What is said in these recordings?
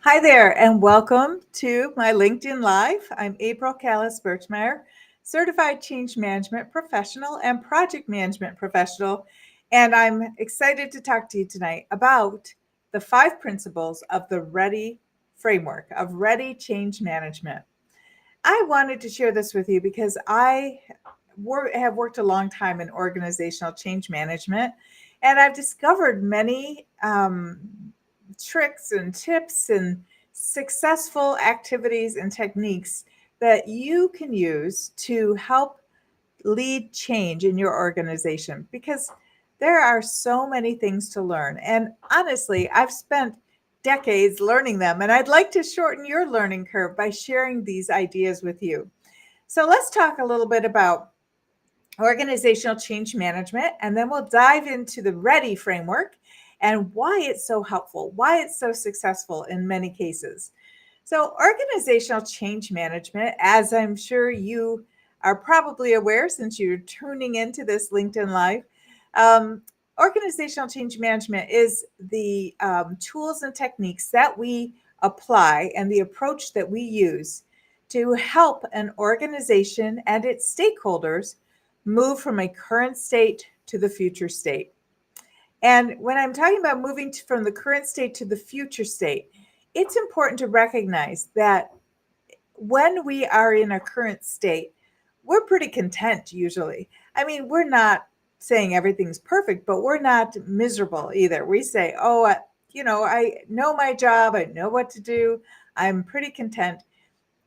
Hi there, and welcome to my LinkedIn Live. I'm April Callis-Birchmeier, certified change management professional and project management professional. And I'm excited to talk to you tonight about the 5 principles of the READY framework of READY change management. I wanted to share this with you because I have worked a long time in organizational change management, and I've discovered many tricks and tips and successful activities and techniques that you can use to help lead change in your organization because there are so many things to learn. And honestly, I've spent decades learning them, and I'd like to shorten your learning curve by sharing these ideas with you. So let's talk a little bit about organizational change management, and then we'll dive into the READY framework and why it's so helpful, why it's so successful in many cases. So, organizational change management, as I'm sure you are probably aware since you're tuning into this LinkedIn Live, um, organizational change management is the tools and techniques that we apply and the approach that we use to help an organization and its stakeholders move from a current state to the future state. And when I'm talking about moving from the current state to the future state, it's important to recognize that when we are in a current state, we're pretty content usually. I mean, we're not saying everything's perfect, but we're not miserable either. We say, oh, I know my job, I know what to do, I'm pretty content.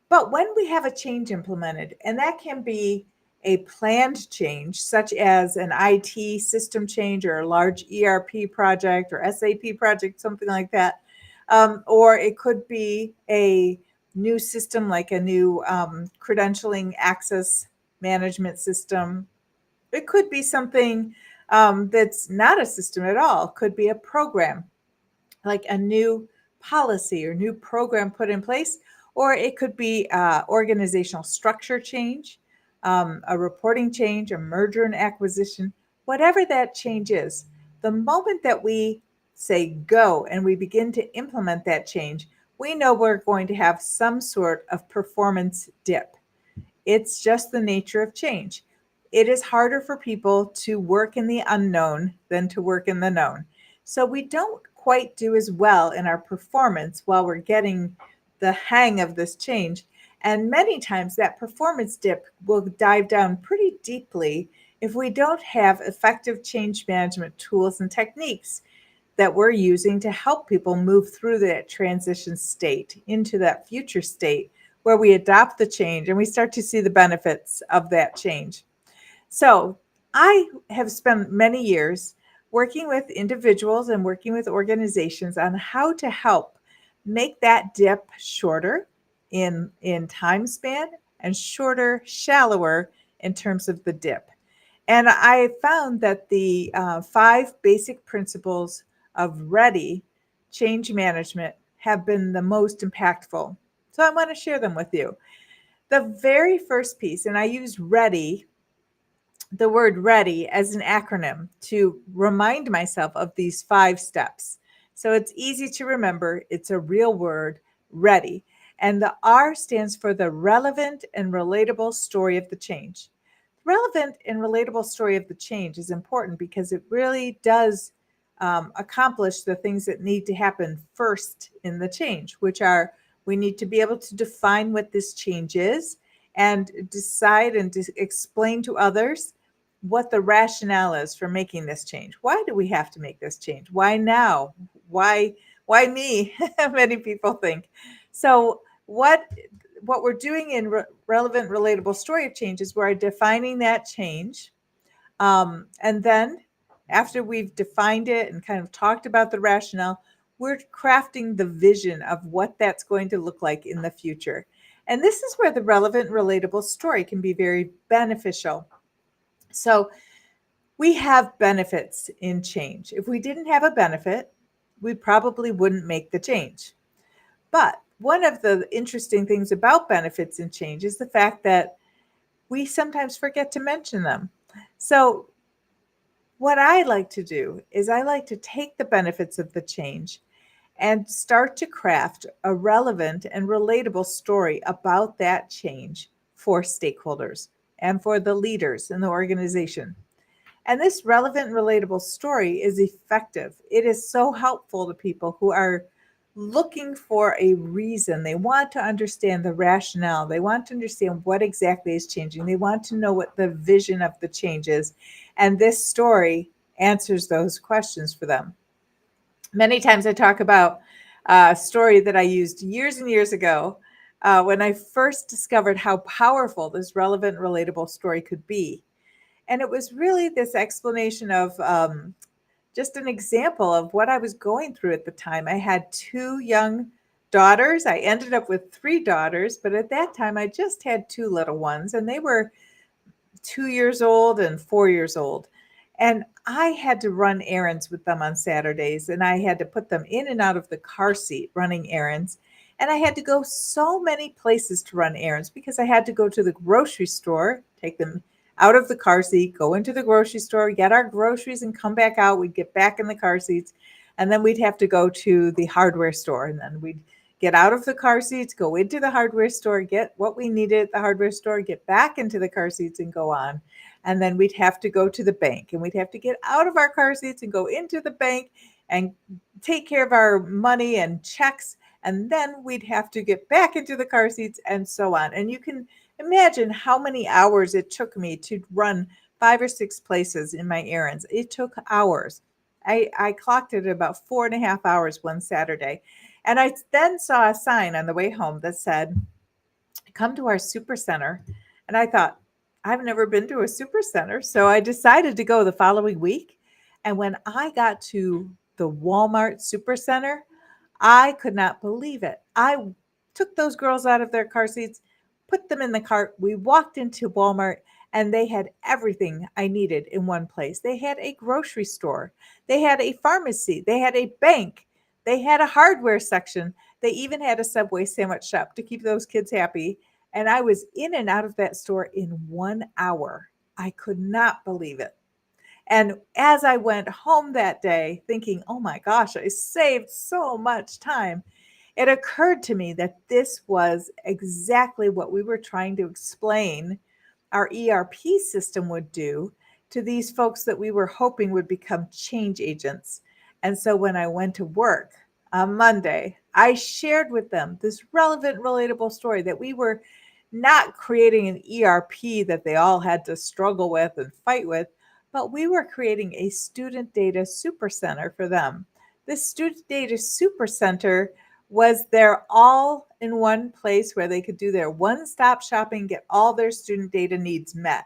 But when we have a change implemented, and that can be a planned change, such as an IT system change or a large ERP project or SAP project, something like that, or it could be a new system like a new credentialing access management system. It could be something that's not a system at all, it could be a program like a new policy or new program put in place, or it could be organizational structure change, a reporting change, a merger and acquisition, whatever that change is. The moment that we say go and we begin to implement that change, we know we're going to have some sort of performance dip. It's just the nature of change. It is harder for people to work in the unknown than to work in the known. So we don't quite do as well in our performance while we're getting the hang of this change. And many times that performance dip will dive down pretty deeply if we don't have effective change management tools and techniques that we're using to help people move through that transition state into that future state where we adopt the change and we start to see the benefits of that change. So, I have spent many years working with individuals and working with organizations on how to help make that dip shorter in time span and shorter, shallower in terms of the dip. And I found that the 5 basic principles of ready change management have been the most impactful. So I want to share them with you. The very first piece, and I use ready, the word ready, as an acronym to remind myself of these 5 steps. So it's easy to remember. It's a real word, ready. And the R stands for the relevant and relatable story of the change. Relevant and relatable story of the change is important because it really does accomplish the things that need to happen first in the change, which are we need to be able to define what this change is and decide and explain to others what the rationale is for making this change. Why do we have to make this change? Why now? Why me? Many people think. So what we're doing in relevant relatable story of change is we're defining that change, and then after we've defined it and kind of talked about the rationale, we're crafting the vision of what that's going to look like in the future. And this is where the relevant relatable story can be very beneficial. So we have benefits in change. If we didn't have a benefit, we probably wouldn't make the change. But one of the interesting things about benefits in change is the fact that we sometimes forget to mention them. So, what I like to do is I like to take the benefits of the change and start to craft a relevant and relatable story about that change for stakeholders and for the leaders in the organization. And this relevant and relatable story is effective. It is so helpful to people who are looking for a reason. They want to understand the rationale. They want to understand what exactly is changing. They want to know what the vision of the change is. And this story answers those questions for them. Many times I talk about a story that I used years and years ago when I first discovered how powerful this relevant, relatable story could be. And it was really this explanation of just an example of what I was going through at the time. I had two young daughters. I ended up with three daughters, but at that time I just had two little ones, and they were 2 years old and 4 years old. And I had to run errands with them on Saturdays, and I had to put them in and out of the car seat running errands. And I had to go so many places to run errands because I had to go to the grocery store, take them out of the car seat, go into the grocery store, get our groceries, and come back out. We'd get back in the car seats, and then we'd have to go to the hardware store, and then we'd get out of the car seats, go into the hardware store, get what we needed at the hardware store, get back into the car seats and go on. And then we'd have to go to the bank, and we'd have to get out of our car seats and go into the bank and take care of our money and checks. And then we'd have to get back into the car seats and so on. And you can imagine how many hours it took me to run 5 or 6 places in my errands. It took hours. I clocked it at about 4.5 hours one Saturday. And I then saw a sign on the way home that said, "Come to our super center." And I thought, I've never been to a super center. So I decided to go the following week. And when I got to the Walmart super center, I could not believe it. I took those girls out of their car seats, put them in the cart. We walked into Walmart, and they had everything I needed in one place. They had a grocery store, they had a pharmacy, they had a bank, they had a hardware section. They even had a Subway sandwich shop to keep those kids happy. And I was in and out of that store in 1 hour. I could not believe it. And as I went home that day thinking, oh my gosh, I saved so much time, it occurred to me that this was exactly what we were trying to explain our ERP system would do to these folks that we were hoping would become change agents. And so when I went to work on Monday, I shared with them this relevant, relatable story that we were not creating an ERP that they all had to struggle with and fight with, but we were creating a student data super center for them. This student data super center was their all in one place where they could do their one stop shopping, get all their student data needs met.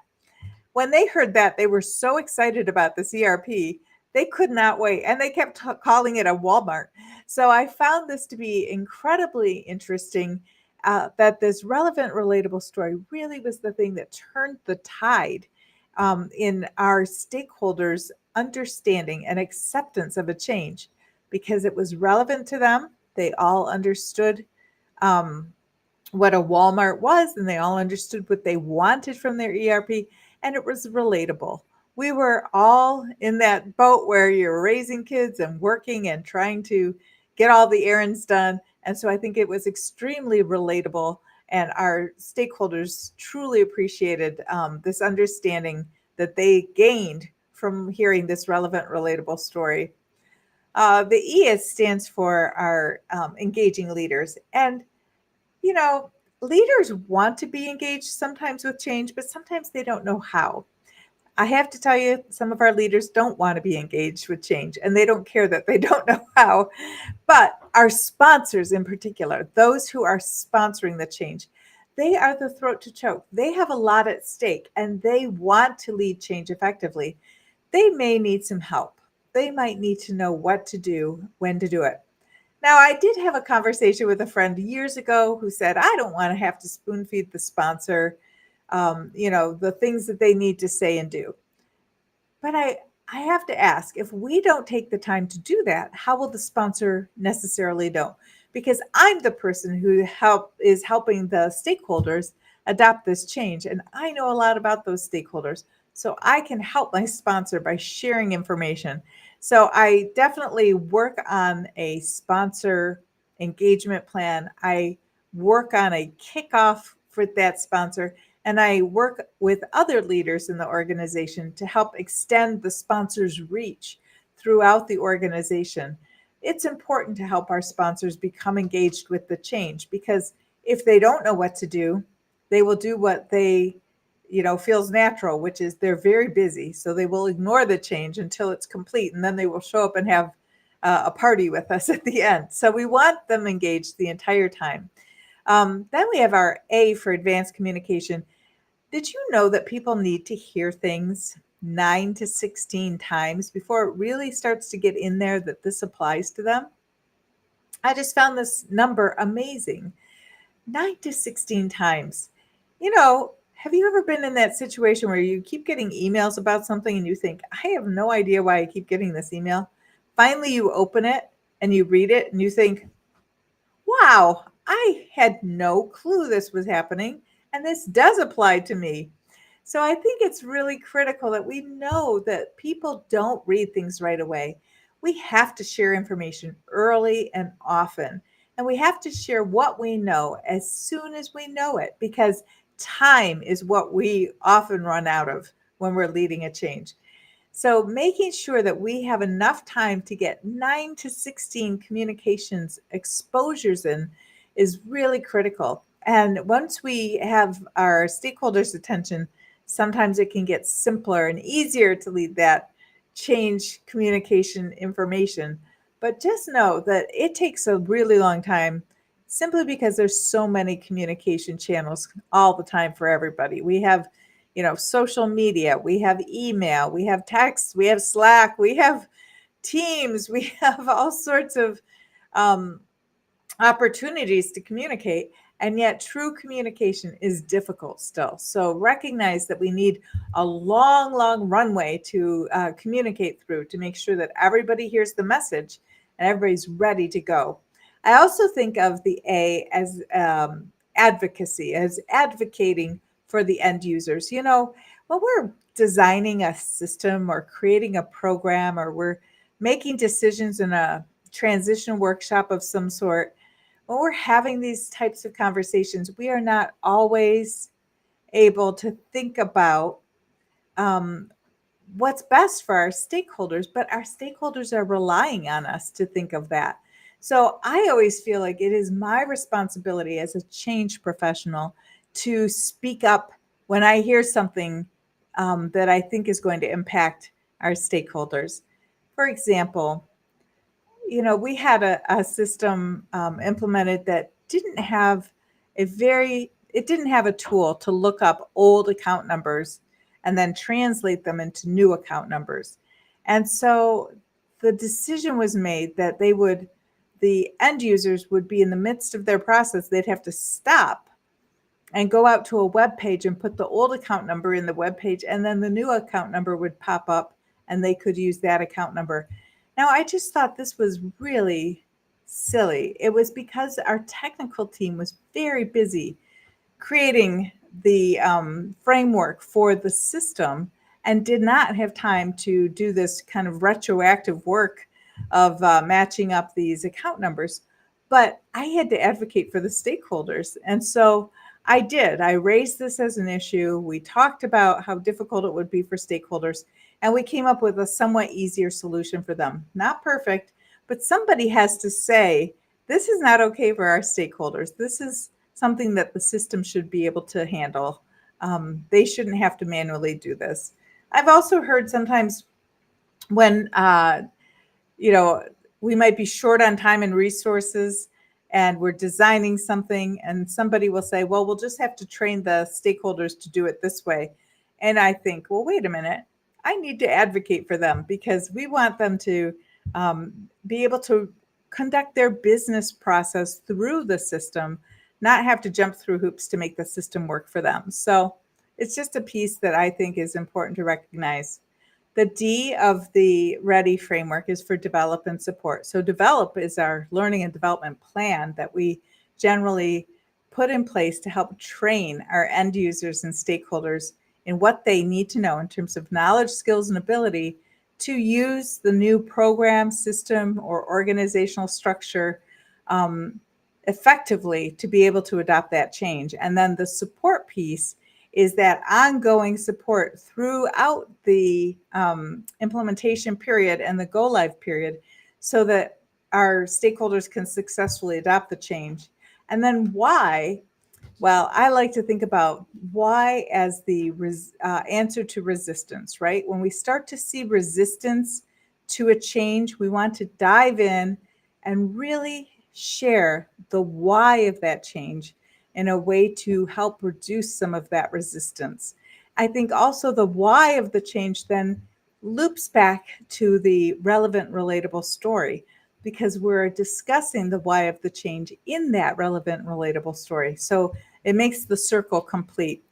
When they heard that, they were so excited about this ERP, they could not wait. And they kept calling it a Walmart. So I found this to be incredibly interesting, that this relevant, relatable story really was the thing that turned the tide in our stakeholders' understanding and acceptance of a change because it was relevant to them. They all understood um, what a Walmart was, and they all understood what they wanted from their ERP, and it was relatable. We were all in that boat where you're raising kids and working and trying to get all the errands done. And so I think it was extremely relatable, and our stakeholders truly appreciated this understanding that they gained from hearing this relevant, relatable story. The E stands for our engaging leaders. And you know, leaders want to be engaged sometimes with change, but sometimes they don't know how. I have to tell you, some of our leaders don't want to be engaged with change, and they don't care that they don't know how. But our sponsors, in particular, those who are sponsoring the change, they are the throat to choke. They have a lot at stake, and they want to lead change effectively. They may need some help. They might need to know what to do, when to do it. Now, I did have a conversation with a friend years ago who said, I don't want to have to spoon feed the sponsor, the things that they need to say and do. But I have to ask, if we don't take the time to do that, how will the sponsor necessarily know? Because I'm the person who is helping the stakeholders adopt this change. And I know a lot about those stakeholders. So I can help my sponsor by sharing information. So I definitely work on a sponsor engagement plan. I work on a kickoff for that sponsor, and I work with other leaders in the organization to help extend the sponsor's reach throughout the organization. It's important to help our sponsors become engaged with the change, because if they don't know what to do, they will do what they feels natural, which is they're very busy, so they will ignore the change until it's complete, and then they will show up and have a party with us at the end. So we want them engaged the entire time. Then we have our A for advanced communication. Did you know that people need to hear things 9 to 16 times before it really starts to get in there that this applies to them? I just found this number amazing. 9 to 16 times. Have you ever been in that situation where you keep getting emails about something and you think, I have no idea why I keep getting this email? Finally, you open it and you read it and you think, wow, I had no clue this was happening. And this does apply to me. So I think it's really critical that we know that people don't read things right away. We have to share information early and often. And we have to share what we know as soon as we know it, because time is what we often run out of when we're leading a change. So, making sure that we have enough time to get 9 to 16 communications exposures in is really critical. And once we have our stakeholders' attention, sometimes it can get simpler and easier to lead that change communication information. But just know that it takes a really long time, simply because there's so many communication channels all the time for everybody. We have social media, we have email, we have text, we have Slack, we have Teams, we have all sorts of um, opportunities to communicate. And yet, true communication is difficult still. So, recognize that we need a long, long runway to communicate through to make sure that everybody hears the message and everybody's ready to go. I also think of the A as advocacy, as advocating for the end users. When we're designing a system or creating a program, or we're making decisions in a transition workshop of some sort, when we're having these types of conversations, we are not always able to think about um, what's best for our stakeholders, but our stakeholders are relying on us to think of that. So I always feel like it is my responsibility as a change professional to speak up when I hear something that I think is going to impact our stakeholders. For example, we had a system implemented that it didn't have a tool to look up old account numbers and then translate them into new account numbers. And so the decision was made that the end users would be in the midst of their process, they'd have to stop and go out to a web page and put the old account number in the web page, and then the new account number would pop up and they could use that account number. Now, I just thought this was really silly. It was because our technical team was very busy creating the framework for the system and did not have time to do this kind of retroactive work of matching up these account numbers. But I had to advocate for the stakeholders. And so I did. I raised this as an issue. We talked about how difficult it would be for stakeholders, and we came up with a somewhat easier solution for them. Not perfect, but somebody has to say, this is not okay for our stakeholders. This is something that the system should be able to handle. They shouldn't have to manually do this. I've also heard sometimes when you know, we might be short on time and resources and we're designing something, and somebody will say, well, we'll just have to train the stakeholders to do it this way. And I think, well, wait a minute. I need to advocate for them because we want them to be able to conduct their business process through the system, not have to jump through hoops to make the system work for them. So it's just a piece that I think is important to recognize. The D of the READY framework is for develop and support. So develop is our learning and development plan that we generally put in place to help train our end users and stakeholders in what they need to know in terms of knowledge, skills, and ability to use the new program, system, or organizational structure um, effectively to be able to adopt that change. And then the support piece is that ongoing support throughout the implementation period and the go live period so that our stakeholders can successfully adopt the change. And then why? Well, I like to think about why as the answer to resistance, right? When we start to see resistance to a change, we want to dive in and really share the why of that change in a way to help reduce some of that resistance. I think also the why of the change then loops back to the relevant, relatable story because we're discussing the why of the change in that relevant, relatable story. So it makes the circle complete.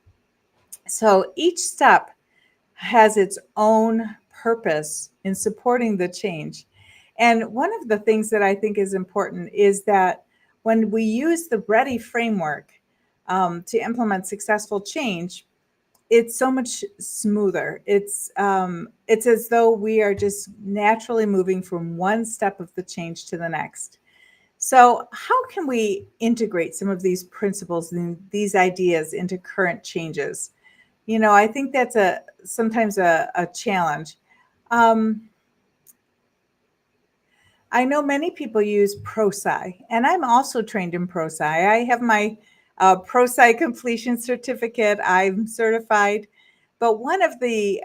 So each step has its own purpose in supporting the change. And one of the things that I think is important is that when we use the READY framework to implement successful change, it's so much smoother. It's as though we are just naturally moving from one step of the change to the next. So, how can we integrate some of these principles and these ideas into current changes? I think that's sometimes a challenge. Um, I know many people use ProSci, and I'm also trained in ProSci. I have my ProSci completion certificate. I'm certified. But one of the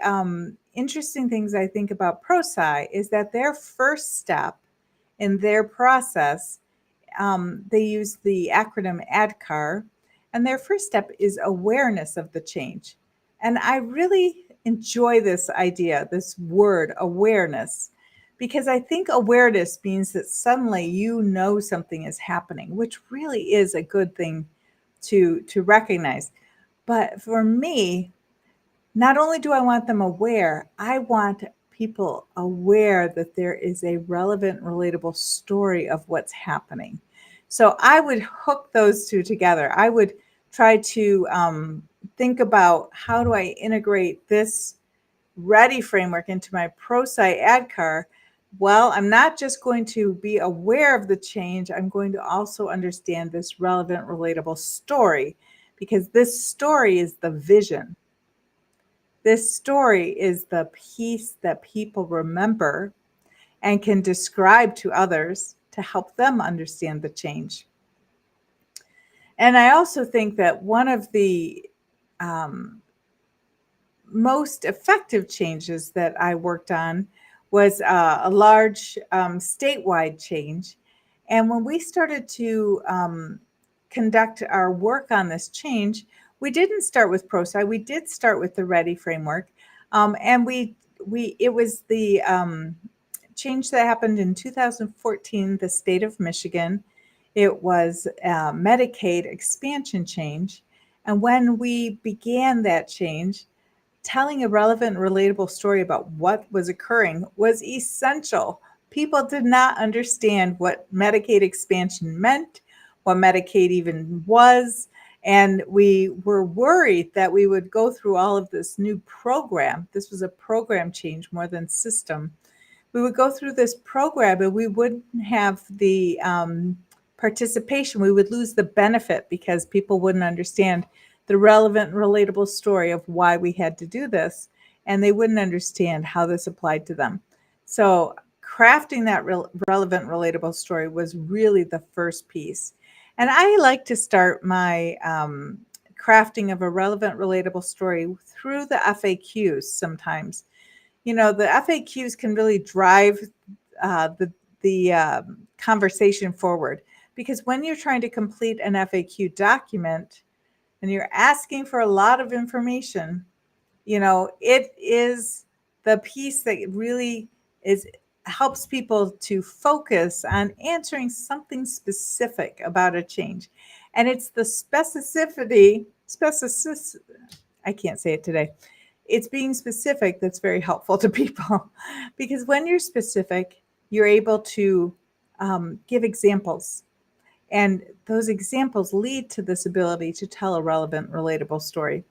interesting things I think about ProSci is that their first step in their process, they use the acronym ADKAR, and their first step is awareness of the change. And I really enjoy this idea, this word, awareness, because I think awareness means that suddenly you know something is happening, which really is a good thing to recognize. But for me, not only do I want them aware, I want people aware that there is a relevant, relatable story of what's happening. So I would hook those two together. I would try to think about how do I integrate this READY framework into my ProSci ADKAR. Well, I'm not just going to be aware of the change, I'm going to also understand this relevant, relatable story because this story is the vision. This story is the piece that people remember and can describe to others to help them understand the change. And I also think that one of the um, most effective changes that I worked on was a large statewide change. And when we started to conduct our work on this change, we didn't start with ProSci. We did start with the READY framework, and we it was the change that happened in 2014. The state of Michigan. It was a Medicaid expansion change, and when we began that change, telling a relevant, relatable story about what was occurring was essential. People did not understand what Medicaid expansion meant, what Medicaid even was, and we were worried that we would go through all of this new program. This was a program change more than system. We would go through this program and we wouldn't have the participation. We would lose the benefit because people wouldn't understand the relevant, relatable story of why we had to do this, and they wouldn't understand how this applied to them. So, crafting that relevant, relatable story was really the first piece. And I like to start my crafting of a relevant, relatable story through the FAQs sometimes. The FAQs can really drive the conversation forward because when you're trying to complete an FAQ document and you're asking for a lot of information, it is the piece that really is helps people to focus on answering something specific about a change. And it's the I can't say it today. It's being specific that's very helpful to people because when you're specific, you're able to give examples. And those examples lead to this ability to tell a relevant, relatable story.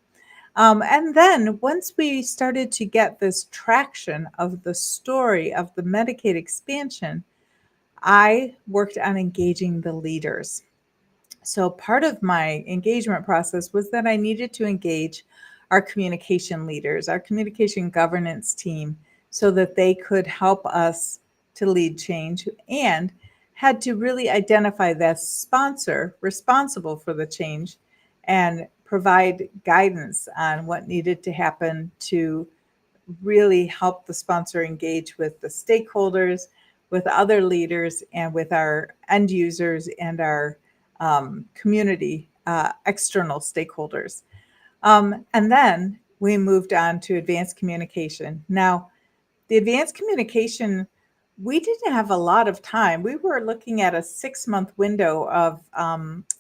And then once we started to get this traction of the story of the Medicaid expansion, I worked on engaging the leaders. So part of my engagement process was that I needed to engage our communication leaders, our communication governance team, so that they could help us to lead change, and had to really identify that sponsor responsible for the change and provide guidance on what needed to happen to really help the sponsor engage with the stakeholders, with other leaders, and with our end users and our community external stakeholders. And then we moved on to advanced communication. Now, the advanced communication, we didn't have a lot of time. We were looking at a 6-month window of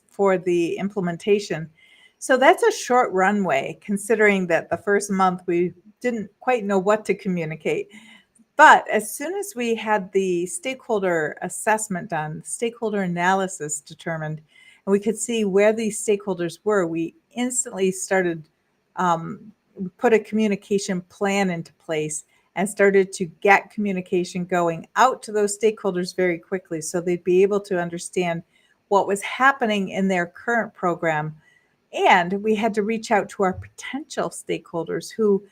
for the implementation. So that's a short runway, considering that the first month we didn't quite know what to communicate. But as soon as we had the stakeholder assessment done, stakeholder analysis determined, and we could see where these stakeholders were, we instantly started put a communication plan into place and started to get communication going out to those stakeholders very quickly so they'd be able to understand what was happening in their current program. And we had to reach out to our potential stakeholders who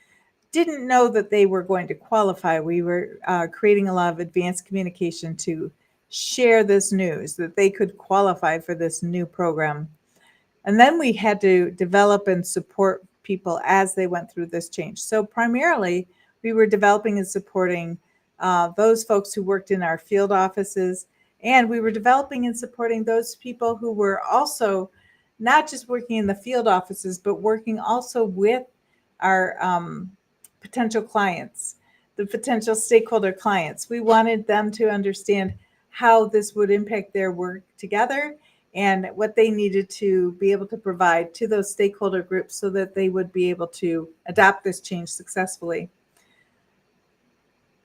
didn't know that they were going to qualify. We were creating a lot of advanced communication to share this news that they could qualify for this new program. And then we had to develop and support people as they went through this change. So primarily, we were developing and supporting those folks who worked in our field offices, and we were developing and supporting those people who were also not just working in the field offices, but working also with our potential clients, the potential stakeholder clients. We wanted them to understand how this would impact their work together and what they needed to be able to provide to those stakeholder groups so that they would be able to adopt this change successfully.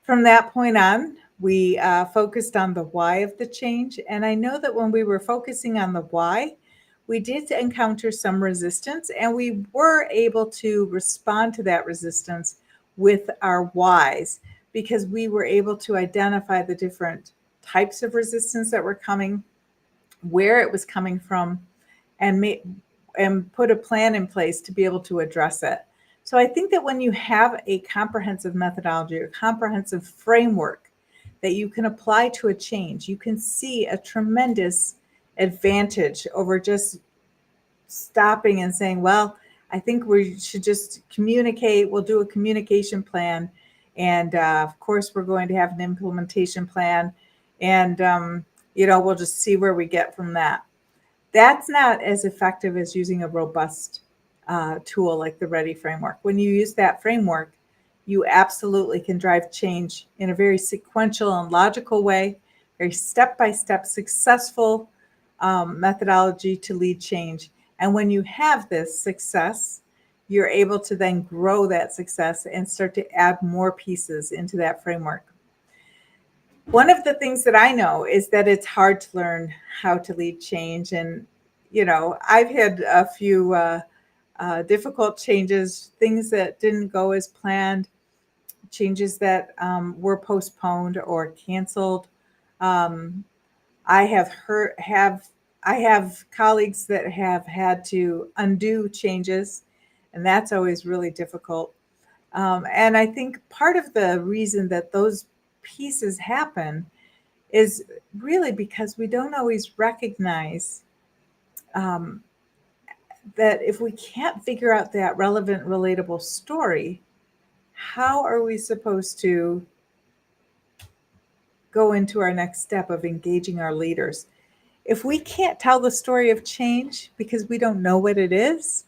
From that point on, we focused on the why of the change. And I know that when we were focusing on the why, we did encounter some resistance, and we were able to respond to that resistance with our whys because we were able to identify the different types of resistance that were coming, where it was coming from, and put a plan in place to be able to address it. So I think that when you have a comprehensive methodology or comprehensive framework that you can apply to a change, you can see a tremendous advantage over just stopping and saying, well, I think we should just communicate. We'll do a communication plan. And of course, we're going to have an implementation plan. And, we'll just see where we get from that. That's not as effective as using a robust tool like the READY framework. When you use that framework, you absolutely can drive change in a very sequential and logical way, very step-by-step successful methodology to lead change. And when you have this success, you're able to then grow that success and start to add more pieces into that framework. One of the things that I know is that it's hard to learn how to lead change. And, I've had a few difficult changes, things that didn't go as planned, changes that were postponed or canceled. Um, I have colleagues that have had to undo changes, and that's always really difficult. And I think part of the reason that those pieces happen is really because we don't always recognize um, that if we can't figure out that relevant, relatable story, how are we supposed to go into our next step of engaging our leaders? If we can't tell the story of change because we don't know what it is,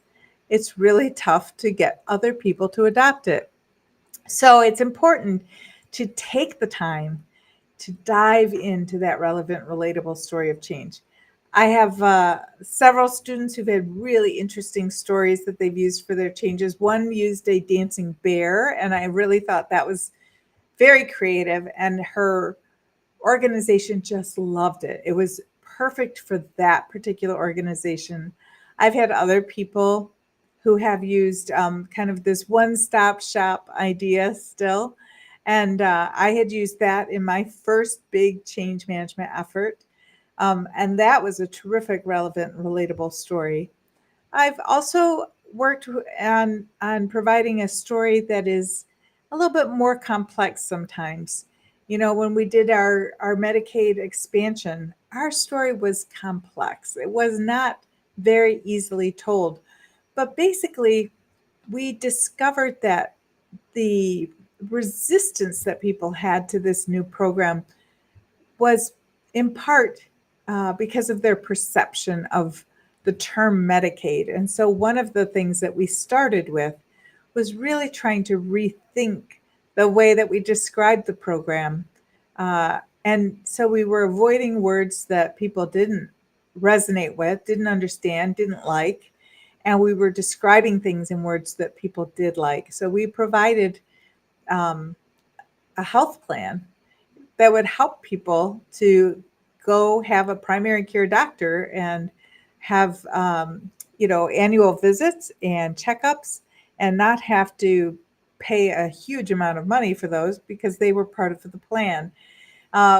it's really tough to get other people to adopt it. So it's important to take the time to dive into that relevant, relatable story of change. I have several students who've had really interesting stories that they've used for their changes. One used a dancing bear, and I really thought that was very creative, and her organization just loved it. It was perfect for that particular organization. I've had other people who have used kind of this one-stop shop idea still. And I had used that in my first big change management effort. And that was a terrific, relevant, relatable story. I've also worked on providing a story that is a little bit more complex sometimes. When we did our Medicaid expansion, our story was complex. It was not very easily told. But basically, we discovered that the resistance that people had to this new program was in part because of their perception of the term Medicaid. And so, one of the things that we started with was really trying to rethink the way that we described the program. And so, we were avoiding words that people didn't resonate with, didn't understand, didn't like. And we were describing things in words that people did like. So, we provided um, a health plan that would help people to go have a primary care doctor and have annual visits and checkups and not have to pay a huge amount of money for those because they were part of the plan.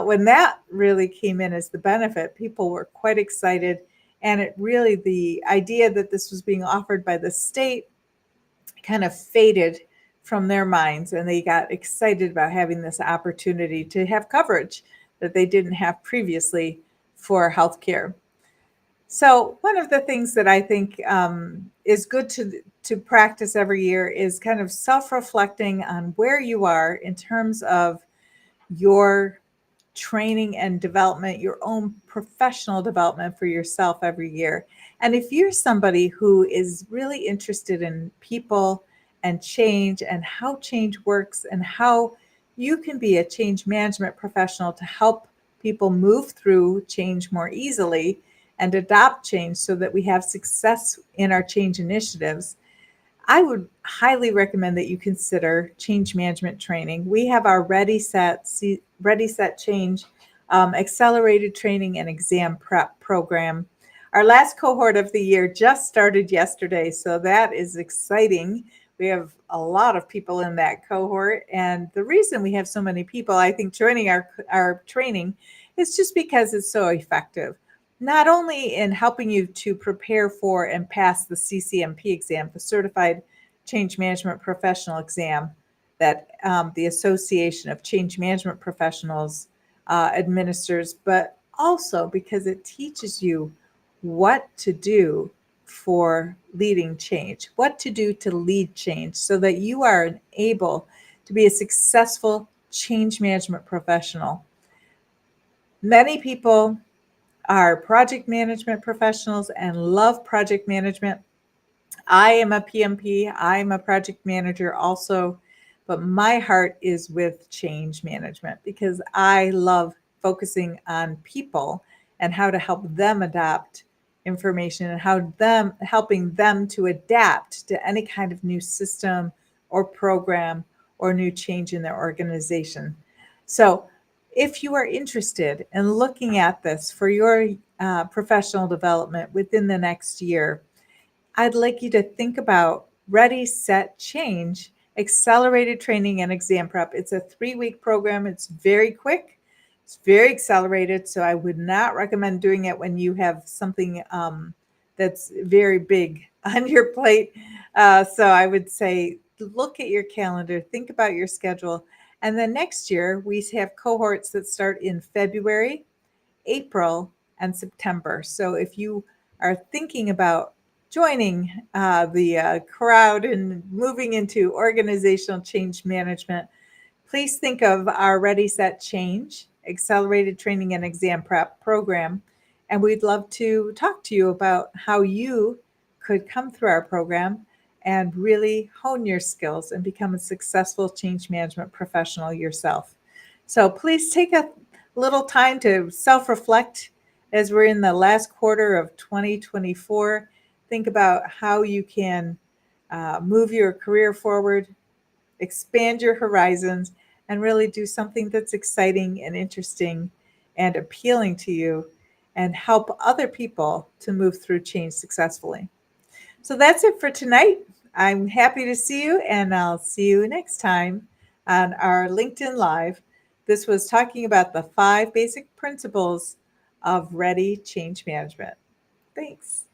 When that really came in as the benefit, people were quite excited. And it really, the idea that this was being offered by the state kind of faded from their minds, and they got excited about having this opportunity to have coverage that they didn't have previously for healthcare. So one of the things that I think is good to practice every year is kind of self-reflecting on where you are in terms of your training and development, your own professional development for yourself every year. And if you're somebody who is really interested in people and change and how change works and how you can be a change management professional to help people move through change more easily and adopt change so that we have success in our change initiatives, I would highly recommend that you consider change management training. We have our Ready Set Change accelerated training and exam prep program. Our last cohort of the year just started yesterday, so that is exciting. We have a lot of people in that cohort, and the reason we have so many people, I think, joining our training is just because it's so effective. Not only in helping you to prepare for and pass the CCMP exam, the Certified Change Management Professional exam that the Association of Change Management Professionals administers, but also because it teaches you what to do for leading change, what to do to lead change so that you are able to be a successful change management professional. Many people are project management professionals and love project management. I am a PMP, I'm a project manager also, but my heart is with change management because I love focusing on people and how to help them adopt information and helping them to adapt to any kind of new system or program or new change in their organization. So if you are interested in looking at this for your professional development within the next year, I'd like you to think about Ready, Set, Change, accelerated training and exam prep. It's a 3-week program. It's very quick. It's very accelerated. So I would not recommend doing it when you have something that's very big on your plate. So I would say look at your calendar, think about your schedule. And then next year, we have cohorts that start in February, April, and September. So if you are thinking about joining the crowd and moving into organizational change management, please think of our Ready, Set, Change accelerated training and exam prep program. And we'd love to talk to you about how you could come through our program and really hone your skills and become a successful change management professional yourself. So please take a little time to self-reflect as we're in the last quarter of 2024. Think about how you can move your career forward, expand your horizons, and really do something that's exciting and interesting and appealing to you and help other people to move through change successfully. So that's it for tonight. I'm happy to see you, and I'll see you next time on our LinkedIn Live. This was talking about the 5 basic principles of ready change management. Thanks.